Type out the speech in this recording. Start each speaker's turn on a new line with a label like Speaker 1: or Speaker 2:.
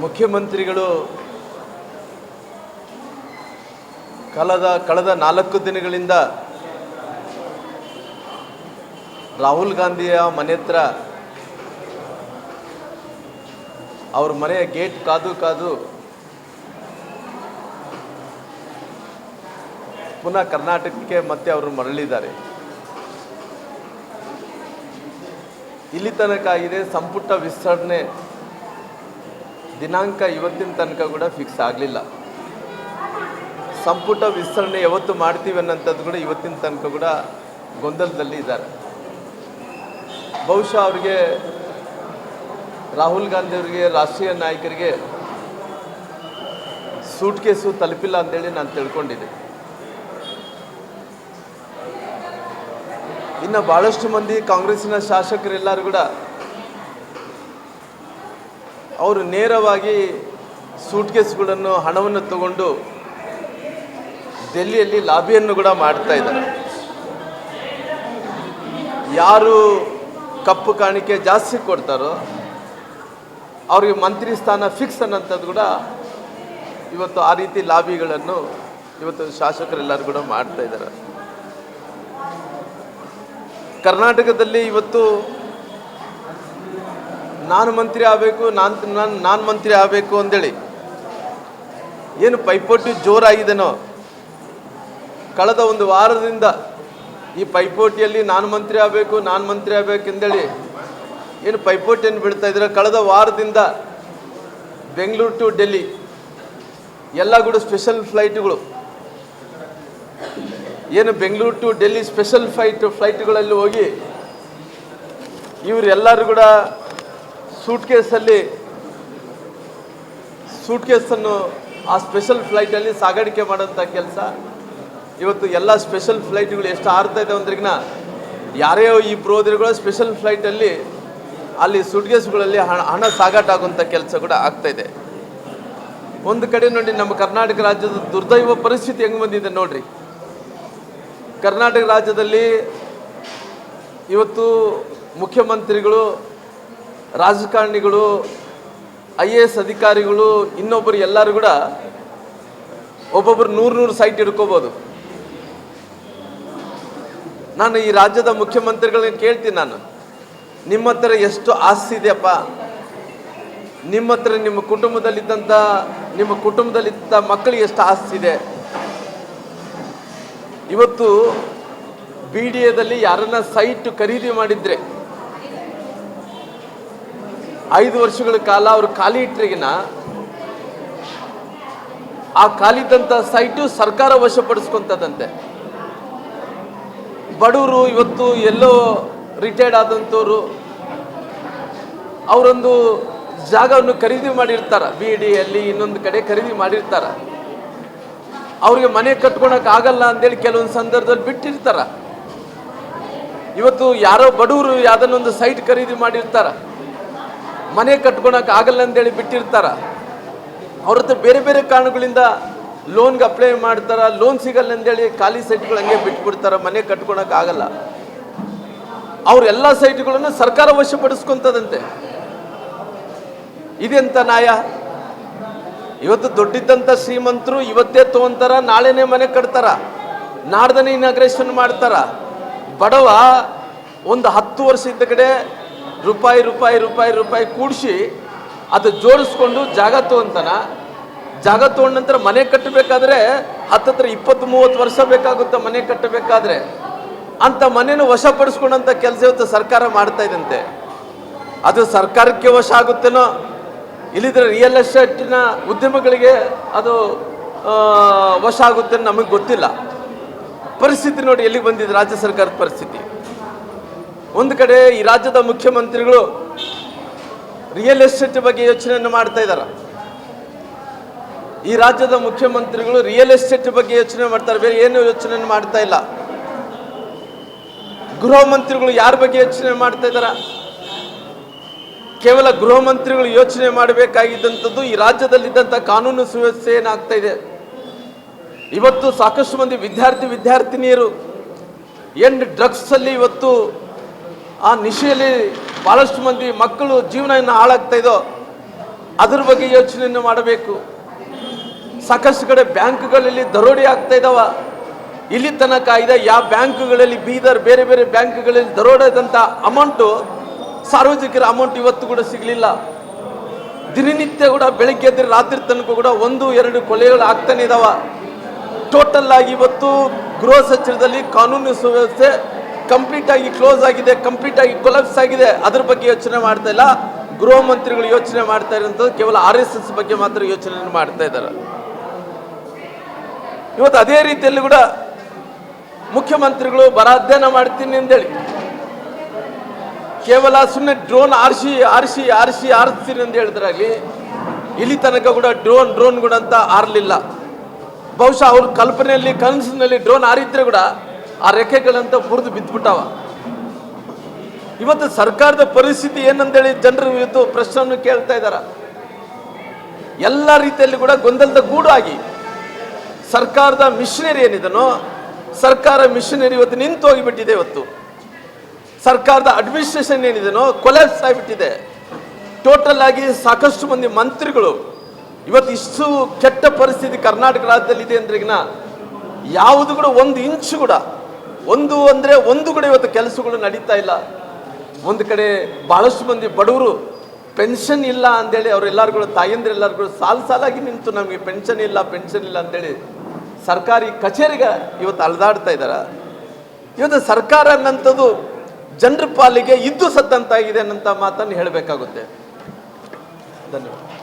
Speaker 1: ಮುಖ್ಯಮಂತ್ರಿಗಳು ಕಳೆದ 4 ದಿನಗಳಿಂದ ರಾಹುಲ್ ಗಾಂಧಿಯ ಮನೆ ಹತ್ರ ಅವ್ರ ಮನೆಯ ಗೇಟ್ ಕಾದು ಪುನಃ ಕರ್ನಾಟಕಕ್ಕೆ ಮತ್ತೆ ಅವರು ಮರಳಿದ್ದಾರೆ. ಇಲ್ಲಿ ತನಕ ಆಗಿದೆ. ಸಂಪುಟ ವಿಸ್ತರಣೆ ದಿನಾಂಕ ಇವತ್ತಿನ ತನಕ ಕೂಡ ಫಿಕ್ಸ್ ಆಗಲಿಲ್ಲ. ಸಂಪುಟ ವಿಸ್ತರಣೆ ಯಾವತ್ತು ಮಾಡ್ತೀವಿ ಅನ್ನೋಂಥದ್ದು ಕೂಡ ಇವತ್ತಿನ ತನಕ ಕೂಡ ಗೊಂದಲದಲ್ಲಿ ಇದ್ದಾರೆ. ಬಹುಶಃ ಅವರಿಗೆ ರಾಹುಲ್ ಗಾಂಧಿ ಅವರಿಗೆ, ರಾಷ್ಟ್ರೀಯ ನಾಯಕರಿಗೆ ಸೂಟ್ ಕೇಸು ತಲುಪಿಲ್ಲ ಅಂತೇಳಿ ನಾನು ತಿಳ್ಕೊಂಡಿದ್ದೆ. ಇನ್ನು ಭಾಳಷ್ಟು ಮಂದಿ ಕಾಂಗ್ರೆಸ್ಸಿನ ಶಾಸಕರೆಲ್ಲರೂ ಕೂಡ ಅವರು ನೇರವಾಗಿ ಸೂಟ್ ಕೇಸ್ಗಳನ್ನು ಹಣವನ್ನು ತಗೊಂಡು ಡೆಲ್ಲಿಯಲ್ಲಿ ಲಾಬಿಯನ್ನು ಕೂಡ ಮಾಡ್ತಾ ಇದ್ದಾರೆ. ಯಾರು ಕಪ್ಪು ಕಾಣಿಕೆ ಜಾಸ್ತಿ ಕೊಡ್ತಾರೋ ಅವರಿಗೆ ಮಂತ್ರಿ ಸ್ಥಾನ ಫಿಕ್ಸ್ ಅನ್ನೋಂಥದ್ದು ಕೂಡ ಇವತ್ತು ಆ ರೀತಿ ಲಾಬಿಗಳನ್ನು ಇವತ್ತು ಶಾಸಕರೆಲ್ಲರೂ ಕೂಡ ಮಾಡ್ತಾ ಇದ್ದಾರೆ. ಕರ್ನಾಟಕದಲ್ಲಿ ಇವತ್ತು ನಾನು ಮಂತ್ರಿ ಆಗಬೇಕು, ನಾನು ಮಂತ್ರಿ ಆಗಬೇಕು ಅಂದೇಳಿ ಏನು ಪೈಪೋಟಿ ಜೋರಾಗಿದೆನೋ ಕಳೆದ ಒಂದು ವಾರದಿಂದ ಈ ಪೈಪೋಟಿಯಲ್ಲಿ ನಾನು ಮಂತ್ರಿ ಆಗಬೇಕೆಂದೇಳಿ ಏನು ಪೈಪೋಟಿಯನ್ನು ಬಿಡ್ತಾ ಇದ್ದಾರೆ. ಕಳೆದ ವಾರದಿಂದ ಬೆಂಗಳೂರು ಟು ಡೆಲ್ಲಿ ಎಲ್ಲ ಕೂಡ ಸ್ಪೆಷಲ್ ಫ್ಲೈಟ್ಗಳು, ಏನು ಬೆಂಗಳೂರು ಟು ಡೆಲ್ಲಿ ಸ್ಪೆಷಲ್ ಫ್ಲೈಟ್ಗಳಲ್ಲಿ ಹೋಗಿ ಇವರೆಲ್ಲರೂ ಕೂಡ ಸೂಟ್ಕೇಸನ್ನು ಆ ಸ್ಪೆಷಲ್ ಫ್ಲೈಟಲ್ಲಿ ಸಾಗಾಣಿಕೆ ಮಾಡೋಂಥ ಕೆಲಸ. ಇವತ್ತು ಎಲ್ಲ ಸ್ಪೆಷಲ್ ಫ್ಲೈಟ್ಗಳು ಎಷ್ಟು ಆರ್ತಾ ಇದೆ ಅಂದ್ರಿಗಿನ ಯಾರೇ ಇಬ್ಬರು ಹೋದ್ರುಗಳು ಸ್ಪೆಷಲ್ ಫ್ಲೈಟಲ್ಲಿ ಅಲ್ಲಿ ಸೂಟ್ಕೇಸ್ಗಳಲ್ಲಿ ಹಣ ಸಾಗಾಟ ಆಗುವಂಥ ಕೆಲಸ ಕೂಡ ಆಗ್ತಾಯಿದೆ. ಒಂದು ಕಡೆ ನೋಡಿ, ನಮ್ಮ ಕರ್ನಾಟಕ ರಾಜ್ಯದ ದುರ್ದೈವ ಪರಿಸ್ಥಿತಿ ಹೆಂಗೆ ಬಂದಿದೆ ನೋಡ್ರಿ. ಕರ್ನಾಟಕ ರಾಜ್ಯದಲ್ಲಿ ಇವತ್ತು ಮುಖ್ಯಮಂತ್ರಿಗಳು, ರಾಜಕಾರಣಿಗಳು, IAS ಅಧಿಕಾರಿಗಳು, ಇನ್ನೊಬ್ಬರು ಎಲ್ಲರೂ ಕೂಡ ಒಬ್ಬೊಬ್ಬರು 100 ಸೈಟ್ ಹಿಡ್ಕೋಬೋದು. ನಾನು ಈ ರಾಜ್ಯದ ಮುಖ್ಯಮಂತ್ರಿಗಳನ್ನ ಕೇಳ್ತೀನಿ, ನಾನು ನಿಮ್ಮ ಹತ್ರ ಎಷ್ಟು ಆಸ್ತಿ ಇದೆಯಪ್ಪ, ನಿಮ್ಮ ಹತ್ರ ನಿಮ್ಮ ಕುಟುಂಬದಲ್ಲಿದ್ದಂಥ ಮಕ್ಕಳಿಗೆ ಎಷ್ಟು ಆಸ್ತಿ ಇದೆ. ಇವತ್ತು BDAದಲ್ಲಿ ಯಾರನ್ನ ಸೈಟ್ ಖರೀದಿ ಮಾಡಿದ್ರೆ 5 ವರ್ಷಗಳ ಕಾಲ ಅವರು ಖಾಲಿ ಇಟ್ಟರಿಗಿನ ಆ ಖಾಲಿದ್ದಂಥ ಸೈಟು ಸರ್ಕಾರ ವಶಪಡಿಸ್ಕೊಂತದಂತೆ. ಬಡವರು ಇವತ್ತು ಎಲ್ಲೋ ರಿಟೈರ್ಡ್ ಆದಂಥವ್ರು ಅವರೊಂದು ಜಾಗವನ್ನು ಖರೀದಿ ಮಾಡಿರ್ತಾರೆ, BDAಯಲ್ಲಿ ಇನ್ನೊಂದು ಕಡೆ ಖರೀದಿ ಮಾಡಿರ್ತಾರೆ. ಅವ್ರಿಗೆ ಮನೆ ಕಟ್ಕೊಳಕ್ಕೆ ಆಗಲ್ಲ ಅಂತೇಳಿ ಕೆಲವೊಂದು ಸಂದರ್ಭದಲ್ಲಿ ಬಿಟ್ಟಿರ್ತಾರೆ. ಇವತ್ತು ಯಾರೋ ಬಡವರು ಯಾವುದನ್ನೊಂದು ಸೈಟ್ ಖರೀದಿ ಮಾಡಿರ್ತಾರೆ, ಮನೆ ಕಟ್ಕೊಳಕ್ಕೆ ಆಗಲ್ಲ ಅಂತೇಳಿ ಬಿಟ್ಟಿರ್ತಾರೆ. ಅವ್ರ ಹತ್ರ ಬೇರೆ ಬೇರೆ ಕಾರಣಗಳಿಂದ ಲೋನ್ಗೆ ಅಪ್ಲೈ ಮಾಡ್ತಾರೆ, ಲೋನ್ ಸಿಗಲ್ಲ ಅಂತೇಳಿ ಖಾಲಿ ಸೈಟ್ಗಳು ಹಂಗೆ ಬಿಟ್ಬಿಡ್ತಾರೆ, ಮನೆ ಕಟ್ಕೊಳಕ್ಕೆ ಆಗಲ್ಲ. ಅವ್ರೆಲ್ಲ ಸೈಟ್ಗಳನ್ನು ಸರ್ಕಾರ ವಶಪಡಿಸ್ಕೊಂತದಂತೆ. ಇದೆಂತ ನ್ಯಾಯ? ಇವತ್ತು ದೊಡ್ಡಿದ್ದಂಥ ಶ್ರೀಮಂತರು ಇವತ್ತೇ ತೊಗೊಂತಾರ, ನಾಳೆನೇ ಮನೆ ಕಟ್ತಾರ, ನಾಡ್ದನೇ ಇನಾಗ್ರೇಷನ್ ಮಾಡ್ತಾರ. ಬಡವ ಒಂದು 10 ವರ್ಷ ಇದ್ದ ಕಡೆ ರೂಪಾಯಿ ಕೂಡಿಸಿ ಅದು ಜೋಡಿಸ್ಕೊಂಡು ಜಾಗ ತೊಗೊಂತಾನ. ಜಾಗ ತೊಗೊಂಡ ನಂತರ ಮನೆ ಕಟ್ಟಬೇಕಾದ್ರೆ ಹತ್ತತ್ರ 20-30 ವರ್ಷ ಬೇಕಾಗುತ್ತೆ ಮನೆ ಕಟ್ಟಬೇಕಾದ್ರೆ. ಅಂಥ ಮನೆಯನ್ನು ವಶಪಡಿಸ್ಕೊಂಡಂಥ ಕೆಲಸ ಇವತ್ತು ಸರ್ಕಾರ ಮಾಡ್ತಾ ಇದ್ದಂತೆ. ಅದು ಸರ್ಕಾರಕ್ಕೆ ವಶ ಆಗುತ್ತೇನೋ, ಇಲ್ಲಿದ್ರೆ ರಿಯಲ್ ಎಸ್ಟೇಟಿನ ಉದ್ಯಮಗಳಿಗೆ ಅದು ವಶ ಆಗುತ್ತೆ ನಮಗೆ ಗೊತ್ತಿಲ್ಲ. ಪರಿಸ್ಥಿತಿ ನೋಡಿ ಎಲ್ಲಿಗೆ ಬಂದಿದೆ ರಾಜ್ಯ ಸರ್ಕಾರದ ಪರಿಸ್ಥಿತಿ. ಒಂದು ಕಡೆ ಈ ರಾಜ್ಯದ ಮುಖ್ಯಮಂತ್ರಿಗಳು ರಿಯಲ್ ಎಸ್ಟೇಟ್ ಬಗ್ಗೆ ಯೋಚನೆಯನ್ನು ಮಾಡ್ತಾ ಇದ್ದಾರೆ. ಈ ರಾಜ್ಯದ ಮುಖ್ಯಮಂತ್ರಿಗಳು ರಿಯಲ್ ಎಸ್ಟೇಟ್ ಬಗ್ಗೆ ಯೋಚನೆ ಮಾಡ್ತಾರೆ, ಬೇರೆ ಏನು ಯೋಚನೆಯನ್ನು ಮಾಡ್ತಾ ಇಲ್ಲ. ಗೃಹ ಮಂತ್ರಿಗಳು ಯಾರ ಬಗ್ಗೆ ಯೋಚನೆ ಮಾಡ್ತಾ ಇದ್ದಾರೆ? ಕೇವಲ ಗೃಹ ಮಂತ್ರಿಗಳು ಯೋಚನೆ ಮಾಡಬೇಕಾಗಿದ್ದಂಥದ್ದು ಈ ರಾಜ್ಯದಲ್ಲಿದ್ದಂಥ ಕಾನೂನು ಸುವ್ಯವಸ್ಥೆ ಏನಾಗ್ತಾ ಇದೆ. ಇವತ್ತು ಸಾಕಷ್ಟು ಮಂದಿ ವಿದ್ಯಾರ್ಥಿನಿಯರು ಏನು ಡ್ರಗ್ಸಲ್ಲಿ ಇವತ್ತು ಆ ನಿಶೆಯಲ್ಲಿ ಭಾಳಷ್ಟು ಮಂದಿ ಮಕ್ಕಳು ಜೀವನ ಹಾಳಾಗ್ತಾ ಇದೋ. ಅದ್ರ ಬಗ್ಗೆ ಯೋಚನೆಯನ್ನು ಮಾಡಬೇಕು. ಸಾಕಷ್ಟು ಕಡೆ ಬ್ಯಾಂಕ್ಗಳಲ್ಲಿ ದರೋಡೆ ಆಗ್ತಾ ಇದ್ದಾವ. ಇಲ್ಲಿ ತನಕ ಇದೆ ಯಾವ ಬ್ಯಾಂಕ್ಗಳಲ್ಲಿ ಬೀದರ್ ಬೇರೆ ಬೇರೆ ಬ್ಯಾಂಕ್ಗಳಲ್ಲಿ ದರೋಡೆದಂಥ ಅಮೌಂಟು ಸಾರ್ವಜನಿಕರ ಅಮೌಂಟ್ ಇವತ್ತು ಕೂಡ ಸಿಗಲಿಲ್ಲ. ದಿನನಿತ್ಯ ಕೂಡ ಬೆಳಿಗ್ಗೆ ಎದ್ದರೆ ರಾತ್ರಿ ತನಕ ಕೂಡ 1-2 ಕೊಲೆಗಳು ಆಗ್ತಾನೆ ಇದಾವ. ಟೋಟಲ್ ಆಗಿ ಇವತ್ತು ಗೃಹ ಸಚಿವರಲ್ಲಿ ಕಾನೂನು ಸುವ್ಯವಸ್ಥೆ ಕಂಪ್ಲೀಟ್ ಆಗಿ ಕ್ಲೋಸ್ ಆಗಿದೆ, ಕಂಪ್ಲೀಟ್ ಆಗಿ ಕೊಲಾಪ್ಸ್ ಆಗಿದೆ. ಅದ್ರ ಬಗ್ಗೆ ಯೋಚನೆ ಮಾಡ್ತಾ ಇಲ್ಲ. ಗೃಹ ಮಂತ್ರಿಗಳು ಯೋಚನೆ ಮಾಡ್ತಾ ಇರೋಂಥದ್ದು ಕೇವಲ RSS ಬಗ್ಗೆ ಮಾತ್ರ ಯೋಚನೆ ಮಾಡ್ತಾ ಇದ್ದಾರೆ. ಇವತ್ತು ಅದೇ ರೀತಿಯಲ್ಲಿ ಕೂಡ ಮುಖ್ಯಮಂತ್ರಿಗಳು ಬರ ಅಧ್ಯಯನ ಮಾಡ್ತೀನಿ ಅಂತೇಳಿ ಕೇವಲ ಸುಮ್ಮನೆ ಡ್ರೋನ್ ಆರಿಸ್ತೀನಿ ಅಂತ ಹೇಳಿದ್ರಾಗಲಿ ಇಲ್ಲಿ ತನಕ ಕೂಡ ಡ್ರೋನ್ ಕೂಡ ಅಂತ ಆರಲಿಲ್ಲ. ಬಹುಶಃ ಅವ್ರ ಕಲ್ಪನೆಯಲ್ಲಿ ಕನಸಿನಲ್ಲಿ ಡ್ರೋನ್ ಆರಿದ್ರೆ ಕೂಡ ಆ ರೆಕ್ಕೆಗಳಂತ ಮುರಿದು ಬಿದ್ದುಬಿಟ್ಟವ. ಇವತ್ತು ಸರ್ಕಾರದ ಪರಿಸ್ಥಿತಿ ಏನಂತೇಳಿ ಜನರು ಇವತ್ತು ಪ್ರಶ್ನೆಯನ್ನು ಕೇಳ್ತಾ ಇದ್ದಾರೆ. ಎಲ್ಲ ರೀತಿಯಲ್ಲಿ ಕೂಡ ಗೊಂದಲದ ಗೂಡು ಆಗಿ ಸರ್ಕಾರದ ಮಿಷನರಿ ಏನಿದನೋ ಸರ್ಕಾರ ಮಿಷನರಿ ಇವತ್ತು ನಿಂತು ಹೋಗಿಬಿಟ್ಟಿದೆ. ಇವತ್ತು ಸರ್ಕಾರದ ಅಡ್ಮಿನಿಸ್ಟ್ರೇಷನ್ ಏನಿದೆನೋ ಕೊಲ್ಯಾಪ್ಸ್ ಆಗಿಬಿಟ್ಟಿದೆ. ಟೋಟಲ್ ಆಗಿ ಸಾಕಷ್ಟು ಮಂದಿ ಮಂತ್ರಿಗಳು ಇವತ್ತು ಇಷ್ಟು ಕೆಟ್ಟ ಪರಿಸ್ಥಿತಿ ಕರ್ನಾಟಕ ರಾಜ್ಯದಲ್ಲಿ ಇದೆ ಅಂದ್ರಿಗಿನ ಯಾವುದು ಕೂಡ ಒಂದು ಇಂಚು ಕೂಡ ಒಂದು ಕೂಡ ಇವತ್ತು ಕೆಲಸಗಳು ನಡೀತಾ ಇಲ್ಲ. ಒಂದು ಕಡೆ ಬಹಳಷ್ಟು ಮಂದಿ ಬಡವರು ಪೆನ್ಷನ್ ಇಲ್ಲ ಅಂತೇಳಿ ಅವರೆಲ್ಲರಿಗೂ ತಾಯಂದ್ರೆಲ್ಲರಿಗೂ ಸಾಲಾಗಿ ನಿಂತು ನಮಗೆ ಪೆನ್ಷನ್ ಇಲ್ಲ ಅಂತೇಳಿ ಸರ್ಕಾರಿ ಕಚೇರಿಗೆ ಇವತ್ತು ಅಲೆದಾಡ್ತಾ ಇದ್ದಾರೆ. ಇವತ್ತು ಸರ್ಕಾರ ಅನ್ನಂಥದ್ದು ಜನರ ಪಾಲಿಗೆ ಇದ್ದು ಸತ್ತಂತಾಗಿದೆ ಅನ್ನಂಥ ಮಾತನ್ನು ಹೇಳಬೇಕಾಗುತ್ತೆ. ಧನ್ಯವಾದ.